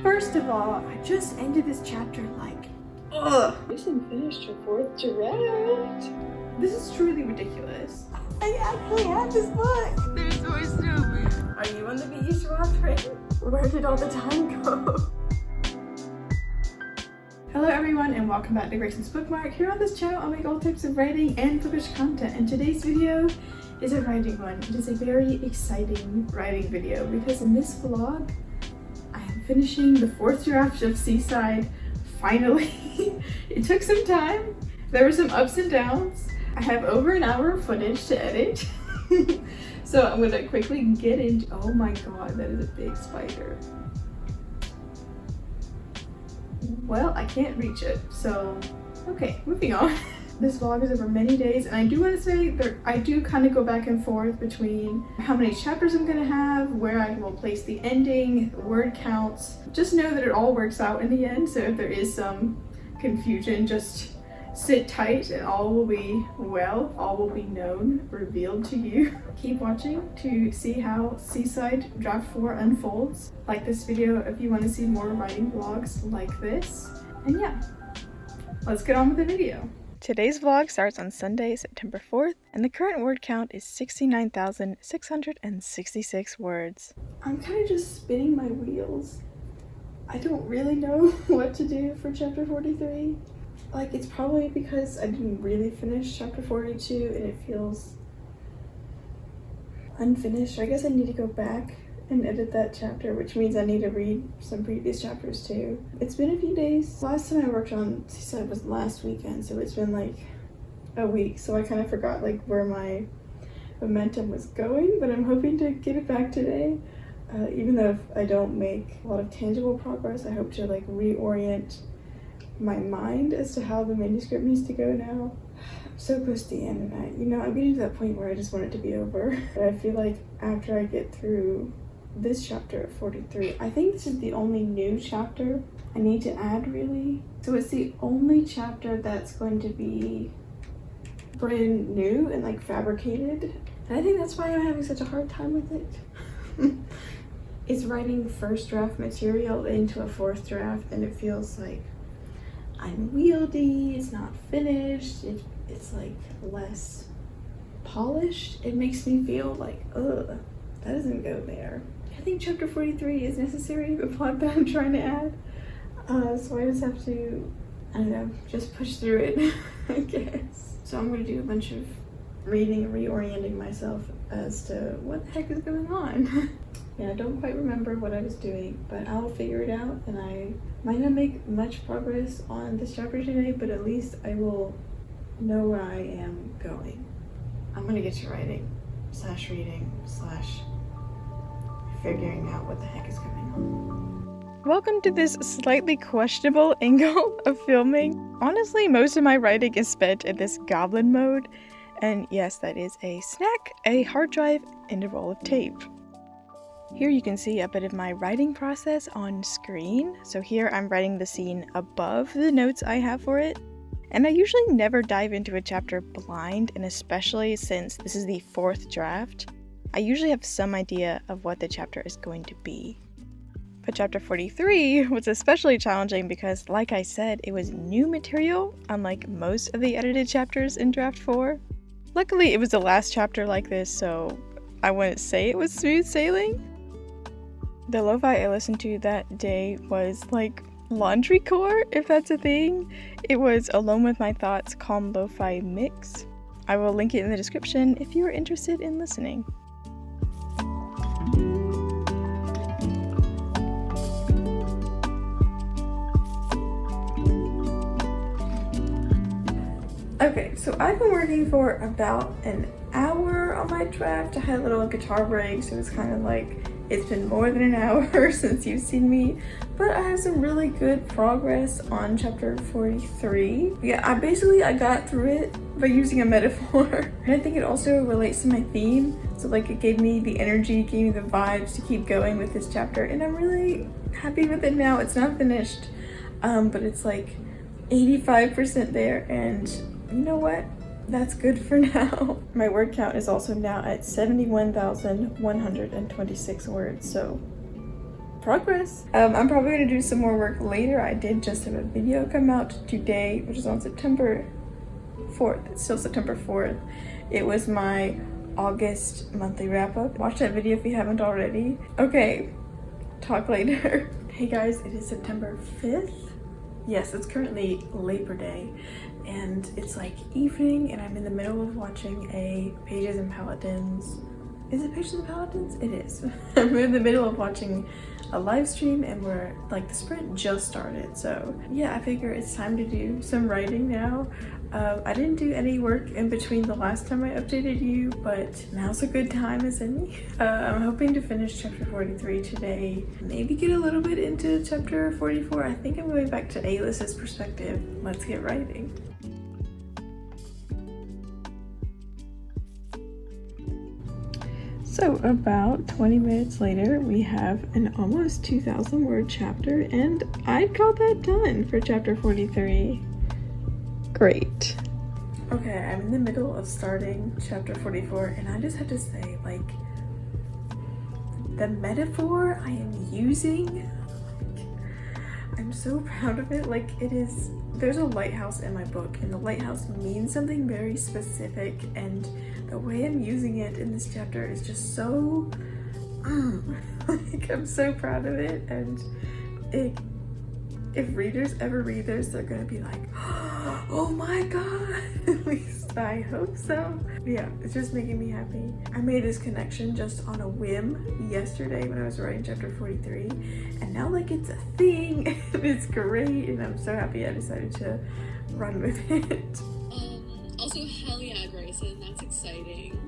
First of all, I just ended this chapter like, ugh. Isn't finished your 4th draft. This is truly ridiculous. I actually had this book. They're so stupid. Are you on the beach, Rothrin? Where did all the time go? Hello everyone and welcome back to Grayson's Bookmark. Here on this channel I make all types of writing and bookish content, and today's video is a writing one. It is a very exciting writing video because in this vlog I am finishing the 4th draft of Seaside, finally. It took some time. There were some ups and downs. I have over an hour of footage to edit. So I'm gonna quickly get into, oh my god, that is a big spider. Well, I can't reach it, so okay, moving on. This vlog is over many days, and I do want to say that I do kind of go back and forth between how many chapters I'm going to have, where I will place the ending, word counts. Just know that it all works out in the end, so if there is some confusion, just sit tight and all will be well, all will be known, revealed to you. Keep watching to see how Seaside Draft 4 unfolds. Like this video if you want to see more writing vlogs like this. And yeah, let's get on with the video. Today's vlog starts on Sunday, September 4th, and the current word count is 69,666 words. I'm kind of just spinning my wheels. I don't really know what to do for chapter 43. Like, it's probably because I didn't really finish chapter 42 and it feels unfinished. I guess I need to go back and edit that chapter, which means I need to read some previous chapters too. It's been a few days. Last time I worked on Seaside was last weekend, so it's been like a week, so I kind of forgot like where my momentum was going, but I'm hoping to get it back today. Even though if I don't make a lot of tangible progress, I hope to like reorient my mind as to how the manuscript needs to go now. I'm so close to the end, and I'm getting to that point where I just want it to be over. But I feel like after I get through this chapter at 43, I think this is the only new chapter I need to add, really. So it's the only chapter that's going to be brand new and like fabricated. And I think that's why I'm having such a hard time with it. It's writing first draft material into a 4th draft, and it feels like unwieldy, it's not finished, it's like less polished. It makes me feel like, ugh, that doesn't go there. I think chapter 43 is necessary, the plot that I'm trying to add. So I just have to, I don't know, just push through it, I guess. So I'm gonna do a bunch of reading and reorienting myself as to what the heck is going on. Yeah, I don't quite remember what I was doing, but I'll figure it out, and I might not make much progress on this chapter today, but at least I will know where I am going. I'm gonna get to writing / reading / figuring out what the heck is going on. Welcome to this slightly questionable angle of filming. Honestly, most of my writing is spent in this goblin mode, and yes, that is a snack, a hard drive, and a roll of tape. Here you can see a bit of my writing process on screen. So here I'm writing the scene above the notes I have for it. And I usually never dive into a chapter blind, and especially since this is the 4th draft, I usually have some idea of what the chapter is going to be. But chapter 43 was especially challenging because, like I said, it was new material, unlike most of the edited chapters in draft 4. Luckily, it was the last chapter like this, so I wouldn't say it was smooth sailing. The lo-fi I listened to that day was like laundry core, if that's a thing. It was Alone With My Thoughts Calm Lo-Fi Mix. I will link it in the description if you are interested in listening. Okay, so I've been working for about an hour on my draft. I had a little guitar break, so it's kind of like it's been more than an hour since you've seen me, but I have some really good progress on chapter 43. Yeah, I got through it by using a metaphor, and I think it also relates to my theme. So like it gave me the energy, gave me the vibes to keep going with this chapter, and I'm really happy with it now. It's not finished, but it's like 85% there, and you know what? That's good for now. My word count is also now at 71,126 words, so progress. I'm probably gonna do some more work later. I did just have a video come out today, which is on September 4th. It's still September 4th. It was my August monthly wrap-up. Watch that video if you haven't already. Okay, talk later. Hey guys, it is September 5th. Yes, it's currently Labor Day, and it's like evening, and I'm in the middle of watching a Pages and Paladins. Is it Pages and Paladins? It is. I'm in the middle of watching a live stream, and we're like, the sprint just started. So yeah, I figure it's time to do some writing now. I didn't do any work in between the last time I updated you, but now's a good time as any. I'm hoping to finish chapter 43 today, maybe get a little bit into chapter 44. I think I'm going back to Alyss's perspective. Let's get writing. So about 20 minutes later, we have an almost 2,000 word chapter, and I'd call that done for chapter 43. Great. Okay, I'm in the middle of starting chapter 44, and I just have to say, like, the metaphor I am using, I'm so proud of it. Like, it is, there's a lighthouse in my book, and the lighthouse means something very specific, and the way I'm using it in this chapter is just so, like, I'm so proud of it, and if readers ever read this, they're gonna be like, oh my god, at least I hope so. Yeah, it's just making me happy. I made this connection just on a whim yesterday when I was writing chapter 43, and now like it's a thing, and it's great, and I'm so happy I decided to run with it. Also, hell yeah, Grayson, that's exciting.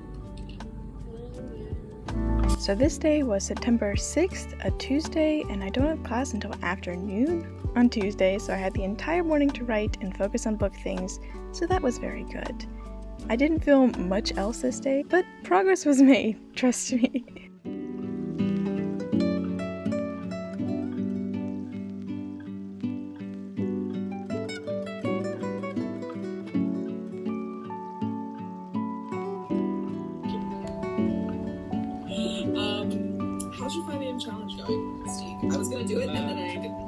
So this day was September 6th, a Tuesday, and I don't have class until afternoon on Tuesday, so I had the entire morning to write and focus on book things, so that was very good. I didn't film much else this day, but progress was made, trust me. How's your 5 a.m. challenge going this week? I was gonna do it, and then I didn't.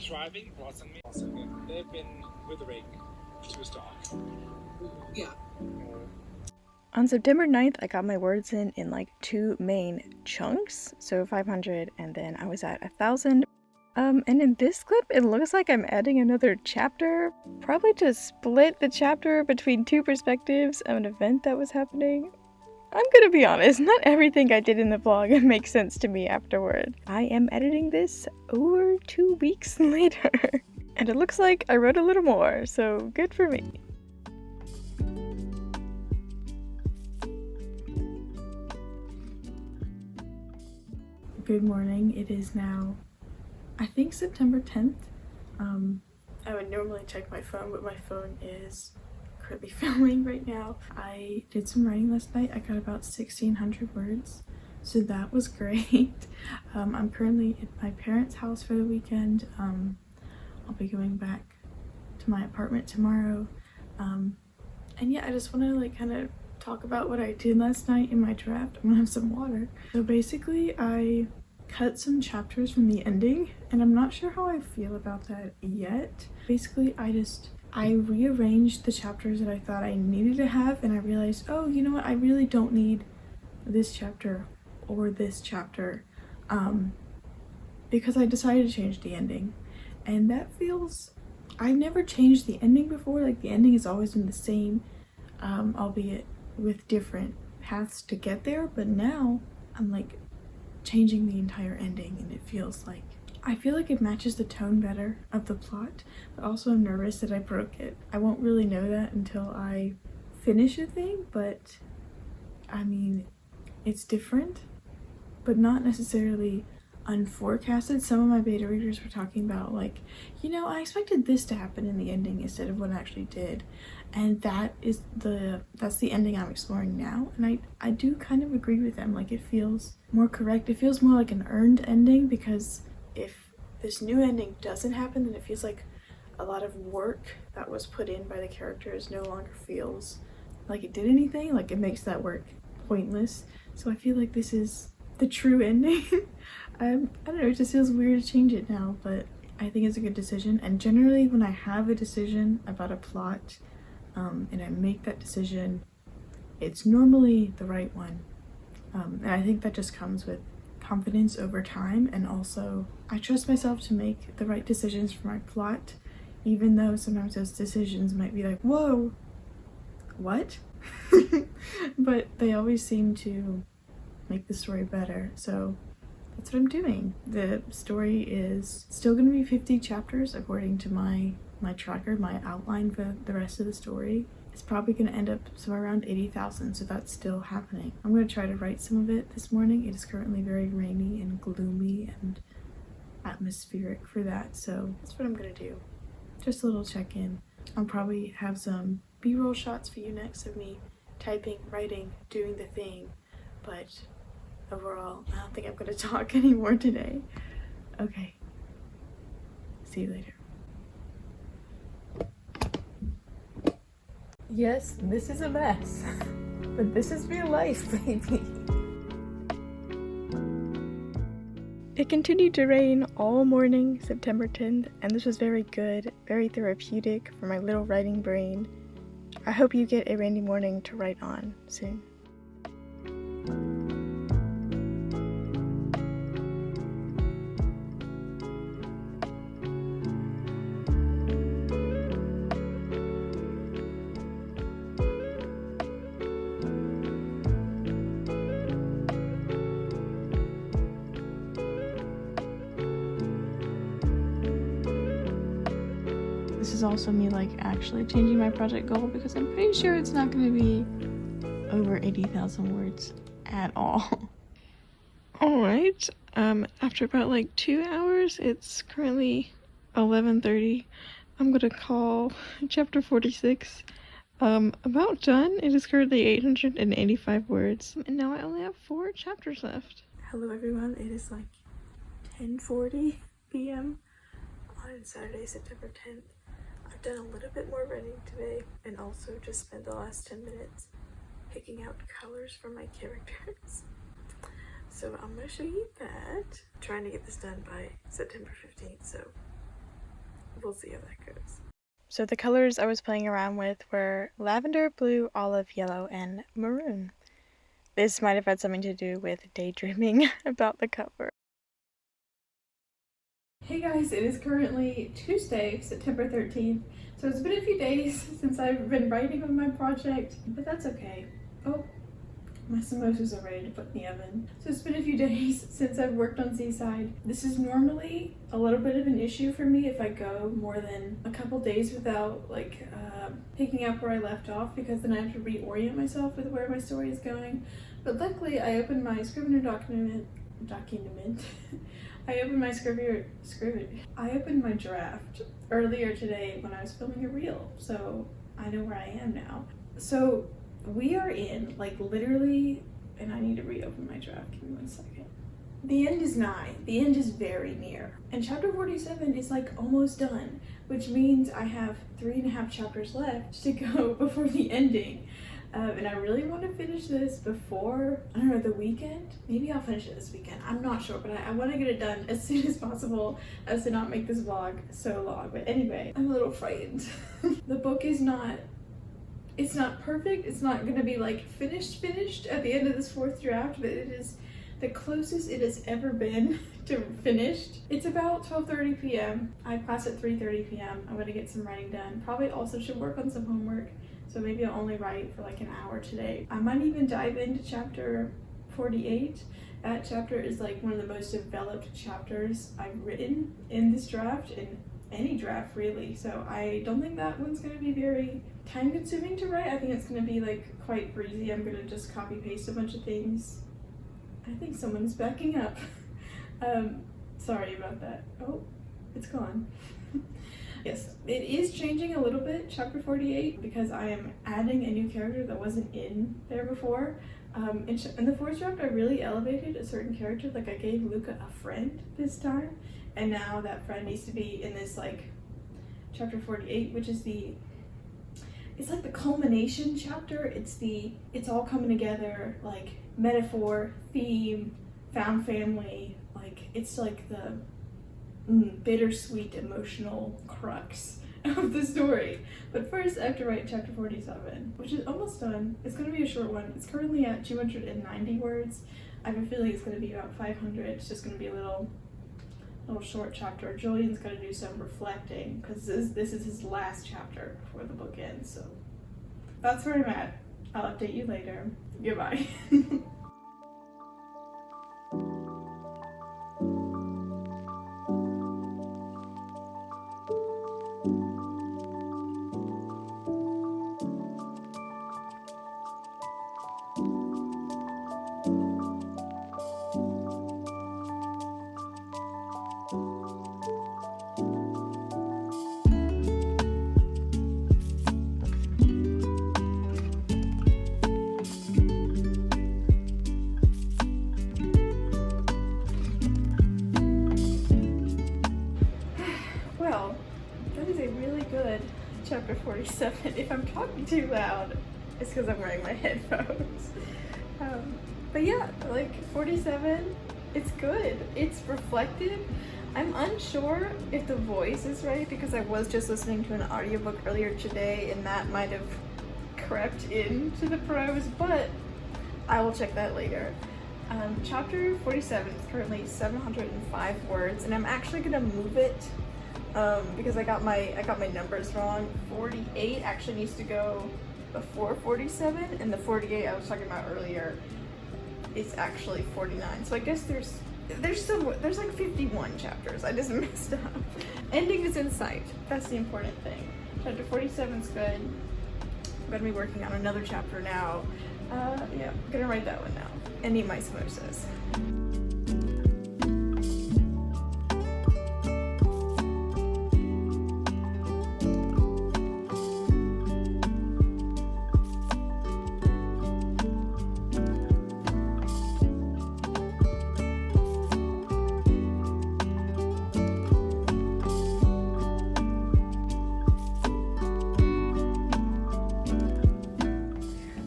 Driving wasn't me. Also good. They've been withering to a start. Yeah. On September 9th, I got my words in like 2 main chunks, so 500, and then I was at 1,000. And in this clip, it looks like I'm adding another chapter, probably to split the chapter between 2 perspectives of an event that was happening. I'm gonna be honest, not everything I did in the vlog makes sense to me afterward. I am editing this over 2 weeks later, and it looks like I wrote a little more, so good for me. Good morning, it is now, I think, September 10th. I would normally check my phone, but my phone is currently filming right now. I did some writing last night. I got about 1,600 words, so that was great. I'm currently at my parents' house for the weekend. I'll be going back to my apartment tomorrow. And yeah, I just want to like kind of talk about what I did last night in my draft. I'm gonna have some water. So basically, I cut some chapters from the ending, and I'm not sure how I feel about that yet. Basically, I rearranged the chapters that I thought I needed to have, and I realized, oh, you know what, I really don't need this chapter or this chapter, because I decided to change the ending. And that feels, I've never changed the ending before. Like, the ending has always been the same, albeit with different paths to get there, but now I'm like changing the entire ending, and it feels like, I feel like it matches the tone better of the plot, but also I'm nervous that I broke it. I won't really know that until I finish a thing, but I mean, it's different, but not necessarily unforecasted. Some of my beta readers were talking about like, you know, I expected this to happen in the ending instead of what I actually did, and that's the ending I'm exploring now, and I do kind of agree with them. Like, it feels more correct. It feels more like an earned ending, because if this new ending doesn't happen, then it feels like a lot of work that was put in by the characters no longer feels like it did anything. Like, it makes that work pointless. So I feel like this is the true ending. I don't know, it just feels weird to change it now, but I think it's a good decision. And generally when I have a decision about a plot and I make that decision, it's normally the right one. And I think that just comes with confidence over time, and also I trust myself to make the right decisions for my plot, even though sometimes those decisions might be like, whoa, what? But they always seem to make the story better, so that's what I'm doing. The story is still going to be 50 chapters according to my tracker, my outline for the rest of the story. It's probably going to end up somewhere around 80,000, so that's still happening. I'm going to try to write some of it this morning. It is currently very rainy and gloomy and atmospheric for that, so that's what I'm going to do. Just a little check-in. I'll probably have some B-roll shots for you next of me typing, writing, doing the thing, but overall, I don't think I'm going to talk anymore today. Okay. See you later. Yes, this is a mess, but this is real life, baby. It continued to rain all morning, September 10th, and this was very good, very therapeutic for my little writing brain. I hope you get a rainy morning to write on soon. This is also me like actually changing my project goal because I'm pretty sure it's not going to be over 80,000 words at all. Alright, after about like 2 hours, it's currently 11:30. I'm gonna call chapter 46 about done. It is currently 885 words, and now I only have 4 chapters left. Hello everyone, it is like 10:40 p.m. on Saturday, September 10th. I've done a little bit more writing today and also just spent the last 10 minutes picking out colors for my characters. So I'm going to show you that. I'm trying to get this done by September 15th, so we'll see how that goes. So the colors I was playing around with were lavender, blue, olive, yellow, and maroon. This might have had something to do with daydreaming about the cover. Hey guys, it is currently Tuesday, September 13th, so it's been a few days since I've been writing on my project, but that's okay. Oh, my samosas are ready to put in the oven. So it's been a few days since I've worked on Seaside. This is normally a little bit of an issue for me if I go more than a couple days without like picking up where I left off, because then I have to reorient myself with where my story is going. But luckily I opened my Scrivener document. I opened my draft earlier today when I was filming a reel, so I know where I am now. So we are in, like, literally, and I need to reopen my draft, give me 1 second. The end is nigh, the end is very near, and chapter 47 is like almost done, which means I have 3.5 chapters left to go before the ending. And I really want to finish this before, I don't know, the weekend? Maybe I'll finish it this weekend. I'm not sure, but I want to get it done as soon as possible as to not make this vlog so long. But anyway, I'm a little frightened. The book is not, it's not perfect. It's not going to be like finished at the end of this 4th draft, but it is the closest it has ever been to finished. It's about 12:30 p.m. I class at 3:30 p.m. I'm going to get some writing done. Probably also should work on some homework. So maybe I'll only write for like an hour today. I might even dive into chapter 48. That chapter is like one of the most developed chapters I've written in this draft, in any draft really. So I don't think that one's going to be very time consuming to write. I think it's going to be like quite breezy. I'm going to just copy paste a bunch of things. I think someone's backing up. Sorry about that. Oh, it's gone. Yes, it is changing a little bit, chapter 48, because I am adding a new character that wasn't in there before. In the 4th draft, I really elevated a certain character. Like, I gave Luca a friend this time, and now that friend needs to be in this, like, chapter 48, which is it's like the culmination chapter. It's all coming together, like, metaphor, theme, found family, like it's like the bittersweet emotional crux of the story. But first I have to write chapter 47, which is almost done. It's going to be a short one. It's currently at 290 words. I have a feeling it's going to be about 500. It's just going to be a little short chapter. Julian's going to do some reflecting because this is his last chapter before the book ends. So that's where I'm at. I'll update you later. Goodbye. Chapter 47. If I'm talking too loud, it's because I'm wearing my headphones. But yeah, like 47, it's good. It's reflective. I'm unsure if the voice is right because I was just listening to an audiobook earlier today and that might have crept into the prose, but I will check that later. Chapter 47 is currently 705 words and I'm actually gonna move it because I got my numbers wrong. 48 actually needs to go before 47, and the 48 I was talking about earlier is actually 49. So I guess there's like 51 chapters. I just messed up. Ending is in sight. That's the important thing. Chapter 47 is good. I'm gonna be working on another chapter now. Yeah, I'm gonna write that one now and eat my samosas.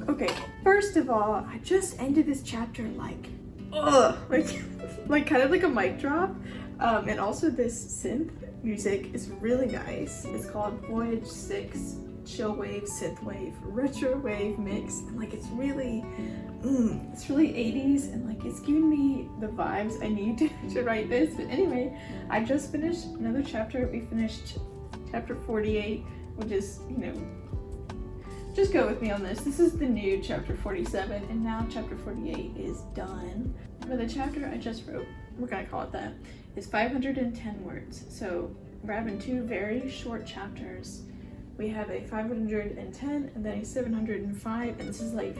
Okay, first of all, I just ended this chapter like kind of like a mic drop. And also this synth music is really nice. It's called Voyage 6 Chillwave Synthwave Retro Wave Mix. And like it's really 80s and like it's giving me the vibes I need to write this. But anyway, I just finished another chapter. We finished chapter 48, which is, you know, just go with me on this. This is the new chapter 47, and now chapter 48 is done. But the chapter I just wrote, we're gonna call it that, is 510 words. So we're having two very short chapters. We have a 510 and then a 705, and this is like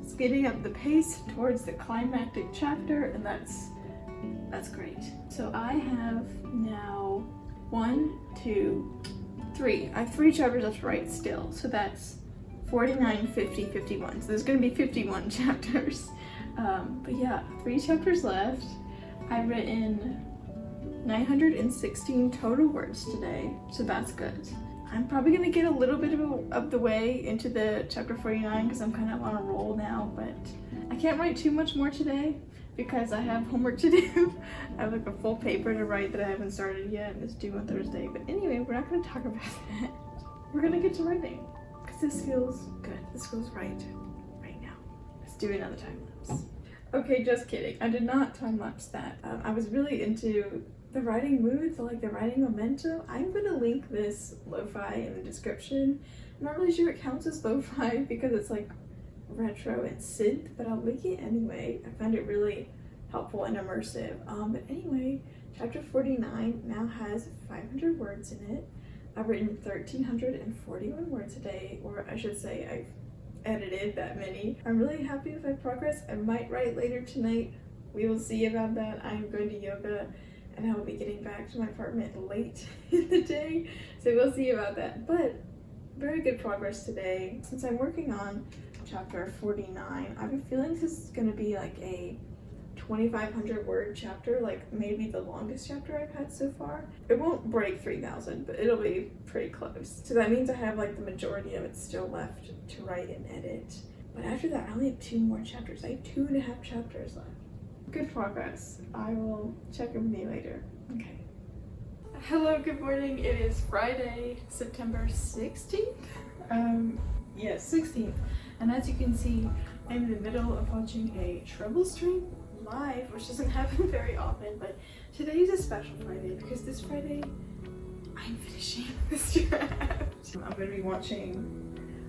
speeding up the pace towards the climactic chapter, and that's great. So I have now 1, 2, 3. I have 3 chapters left to write still, so that's 49, 50, 51. So there's going to be 51 chapters. But yeah, 3 chapters left. I've written 916 total words today, so that's good. I'm probably going to get a little bit of the way into the chapter 49 because I'm kind of on a roll now, but I can't write too much more today because I have homework to do. I have like a full paper to write that I haven't started yet, and it's due on Thursday. But anyway, we're not going to talk about that. We're going to get to writing because this feels good. This feels right now. Let's do another time lapse. Okay, just kidding. I did not time lapse that. I was really into the writing mood, so like the writing momentum. I'm going to link this lo-fi in the description. I'm not really sure it counts as lo-fi because it's like retro and synth, but I'll link it anyway. I found it really helpful and immersive. But anyway, chapter 49 now has 500 words in it. I've written 1,341 words today, or I should say I've edited that many. I'm really happy with my progress. I might write later tonight. We will see about that. I'm going to yoga and I will be getting back to my apartment late in the day, so we'll see about that. But very good progress today. Since I'm working on chapter 49, I have a feeling this is going to be like a 2,500 word chapter, like maybe the longest chapter I've had so far. It won't break 3,000, but it'll be pretty close. So that means I have like the majority of it still left to write and edit. But after that, I only have 2 more chapters. I have 2.5 chapters left. Good progress. I will check in with you later. Okay. Hello, good morning. It is Friday, September 16th. Yes, 16th. And as you can see, I'm in the middle of watching a treble stream live, which doesn't happen very often, but today is a special Friday because this Friday I'm finishing this draft. I'm going to be watching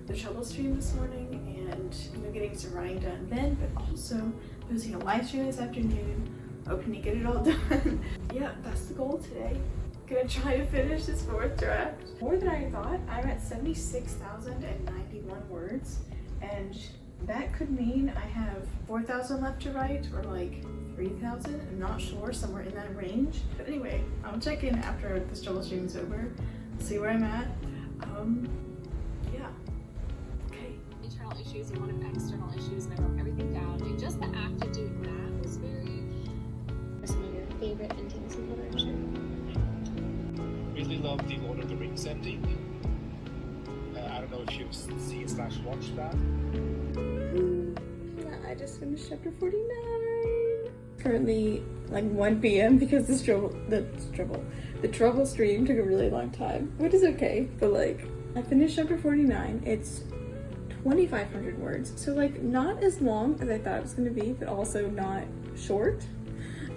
the treble stream this morning and getting some writing done then, but also posting a live stream this afternoon, hoping to get it all done. Yeah, that's the goal today. Gonna try to finish this 4th draft. More than I thought. I'm at 76,091 words, and that could mean I have 4,000 left to write, or like 3,000. I'm not sure, somewhere in that range. But anyway, I'll check in after this trouble stream is over, see where I'm at. Yeah. Okay. Internal issues and one of external issues, and I wrote everything down. And just the act of doing that was very. Some of your favorite endings in literature. Really love the Lord of the Rings ending. I don't know if you've seen/watched that. I just finished chapter 49. Currently like 1 p.m. because the trouble stream took a really long time, which is okay, but like I finished chapter 49. It's 2,500 words, so like not as long as I thought it was going to be, but also not short.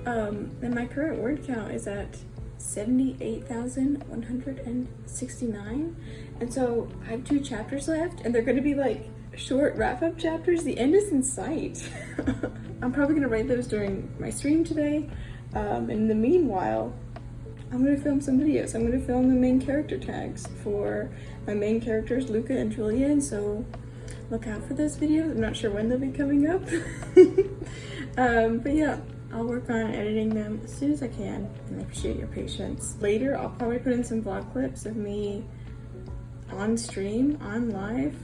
And my current word count is at 78,169, and so I have 2 chapters left, and they're going to be like short wrap-up chapters. The end is in sight. I'm probably going to write those during my stream today, and in the meanwhile I'm going to film some videos. I'm going to film the main character tags for my main characters, Luca and Julian, so look out for those videos. I'm not sure when they'll be coming up. But yeah, I'll work on editing them as soon as I can, and I appreciate your patience. Later, I'll probably put in some vlog clips of me on stream, on live,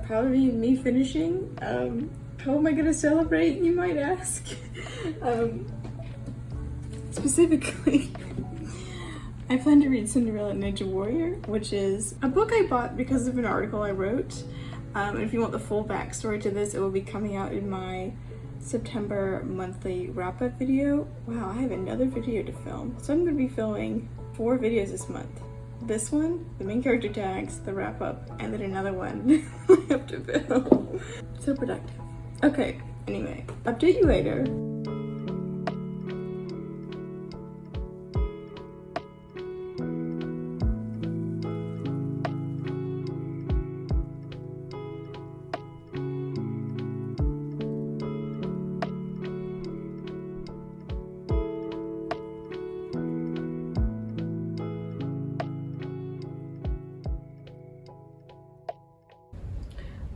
probably me finishing. How am I gonna celebrate, you might ask? Specifically, I plan to read Cinderella Ninja Warrior, which is a book I bought because of an article I wrote. And if you want the full backstory to this, it will be coming out in my September monthly wrap-up video. Wow, I have another video to film. So I'm going to be filming 4 videos this month. This one, the main character tags, the wrap-up, and then another one I have to film. So productive. Okay, anyway, update you later.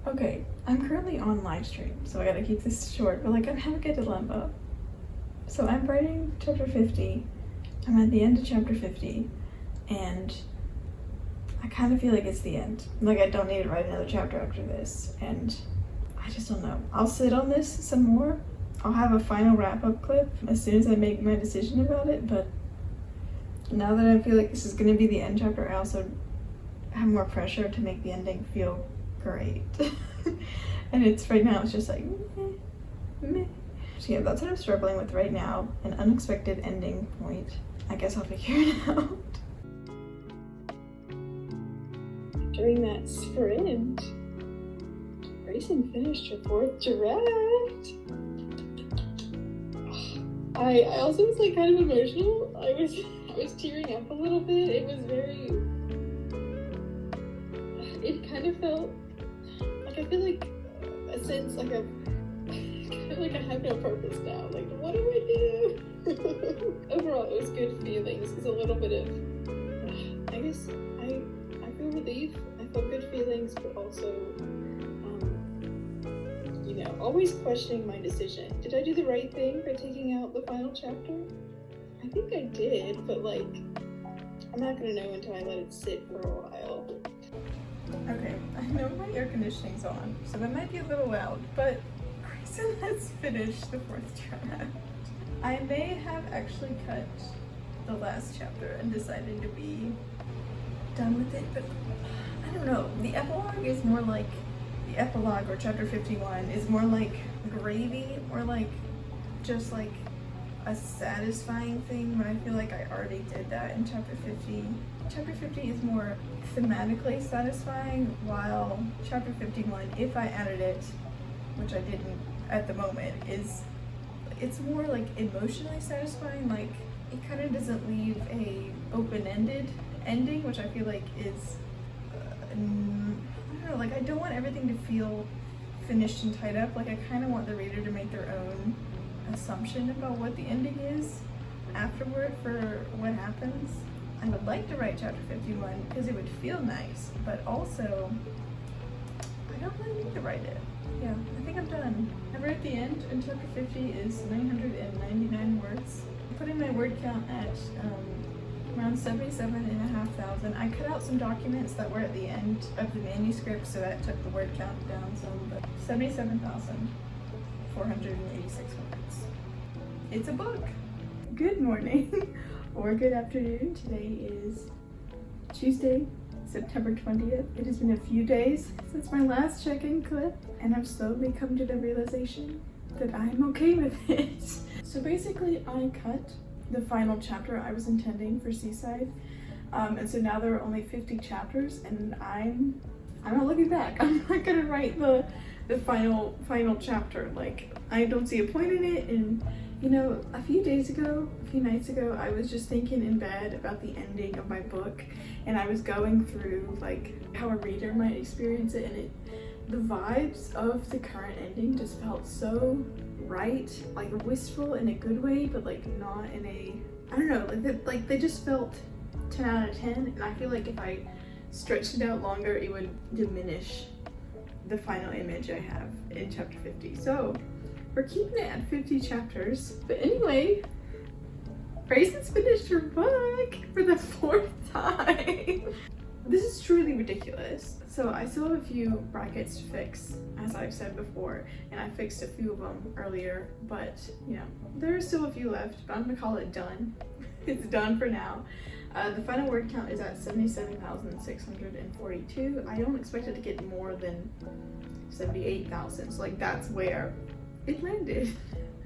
Okay, I'm currently on live stream, so I gotta keep this short, but like I have a dilemma. So I'm writing chapter 50, I'm at the end of chapter 50, and I kind of feel like it's the end. Like I don't need to write another chapter after this, and I just don't know. I'll sit on this some more. I'll have a final wrap-up clip as soon as I make my decision about it, but now that I feel like this is gonna be the end chapter, I also have more pressure to make the ending feel great. And it's right now, it's just like meh. So yeah, that's what I'm struggling with right now. An unexpected ending point. I guess I'll figure it out. During that sprint, Grayson finished her 4th draft. I also was like kind of emotional. I was tearing up a little bit. It was very, it kind of felt like, I feel like a sense like a kind of like I have no purpose now. Like, what do I do? Overall, it was good feelings. It's a little bit of, I guess I feel relief. I feel good feelings, but also, you know, always questioning my decision. Did I do the right thing by taking out the final chapter? I think I did, but like, I'm not gonna know until I let it sit for a while. Okay, I know my air conditioning's on, so that might be a little loud, but Grayson has finished the 4th draft. I may have actually cut the last chapter and decided to be done with it, but I don't know. The epilogue is more like the epilogue or chapter 51 is more like gravy, or like just like a satisfying thing, but I feel like I already did that in chapter 50. Chapter 50 is more thematically satisfying, while chapter 51, if I added it, which I didn't at the moment, it's more like emotionally satisfying. Like, it kind of doesn't leave a open-ended ending, which I feel like is I don't know, like I don't want everything to feel finished and tied up. Like, I kind of want the reader to make their own assumption about what the ending is afterward for what happens. I would like to write chapter 51 because it would feel nice, but also I don't really need to write it. Yeah, I think I'm done. I wrote the end, and chapter 50 is 999 words. I put in my word count at around 77,500. I cut out some documents that were at the end of the manuscript, so that took the word count down some, but 77,486 words. It's a book. Good morning or good afternoon. Today is Tuesday, September 20th. It has been a few days since my last check-in clip, and I've slowly come to the realization that I'm okay with it. So basically, I cut the final chapter I was intending for Seaside, and so now there are only 50 chapters, and I'm not looking back. I'm not gonna write the final chapter. Like, I don't see a point in it. And you know, a few nights ago, I was just thinking in bed about the ending of my book, and I was going through like how a reader might experience it, and the vibes of the current ending just felt so right, like wistful in a good way, but like not in a, I don't know, like they just felt 10 out of 10, and I feel like if I stretched it out longer, it would diminish the final image I have in chapter 50. So we're keeping it at 50 chapters. But anyway, Grayson's finished her book for the 4th time. This is truly ridiculous. So I still have a few brackets to fix, as I've said before, and I fixed a few of them earlier, but you know, there are still a few left, but I'm gonna call it done. It's done for now. The final word count is at 77,642. I don't expect it to get more than 78,000, so like that's where it landed.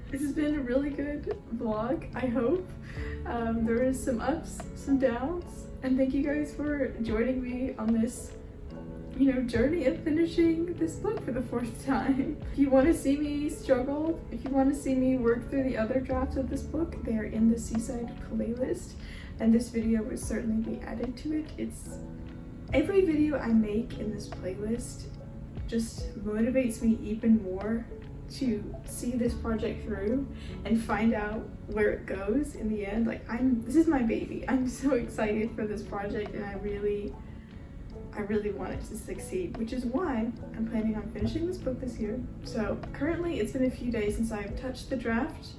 This has been a really good vlog, I hope. There is some ups, some downs, and thank you guys for joining me on this, you know, journey of finishing this book for the 4th time. If you want to see me struggle, if you want to see me work through the other drafts of this book, they are in the Seaside playlist, and this video will certainly be added to it. It's every video I make in this playlist just motivates me even more to see this project through and find out where it goes in the end. Like, this is my baby. I'm so excited for this project, and I really want it to succeed, which is why I'm planning on finishing this book this year. So currently it's been a few days since I've touched the draft,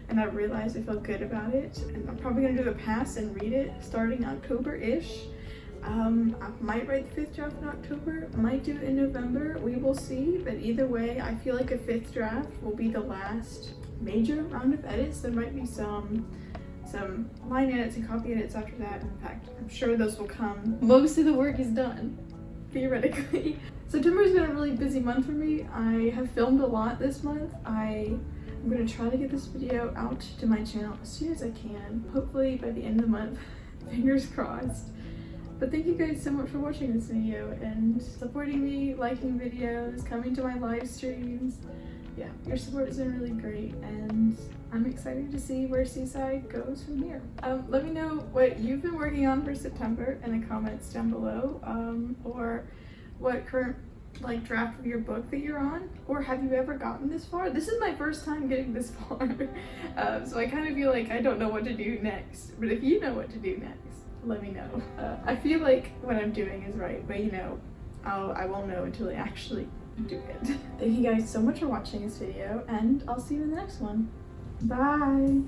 and I realized I felt good about it, and I'm probably gonna do a pass and read it starting October-ish. I might write the 5th draft in October, might do it in November, we will see, but either way, I feel like a 5th draft will be the last major round of edits. There might be some line edits and copy edits after that. In fact, I'm sure those will come. Most of the work is done, theoretically. September's been a really busy month for me. I have filmed a lot this month. I'm gonna try to get this video out to my channel as soon as I can, hopefully by the end of the month, fingers crossed. But thank you guys so much for watching this video and supporting me, liking videos, coming to my live streams. Yeah, your support has been really great, and I'm excited to see where Seaside goes from here. Let me know what you've been working on for September in the comments down below, or what current like draft of your book that you're on, or have you ever gotten this far? This is my first time getting this far, so I kind of feel like I don't know what to do next, but if you know what to do next, let me know. I feel like what I'm doing is right, but you know, I won't know until I actually do it. Thank you guys so much for watching this video, and I'll see you in the next one. Bye!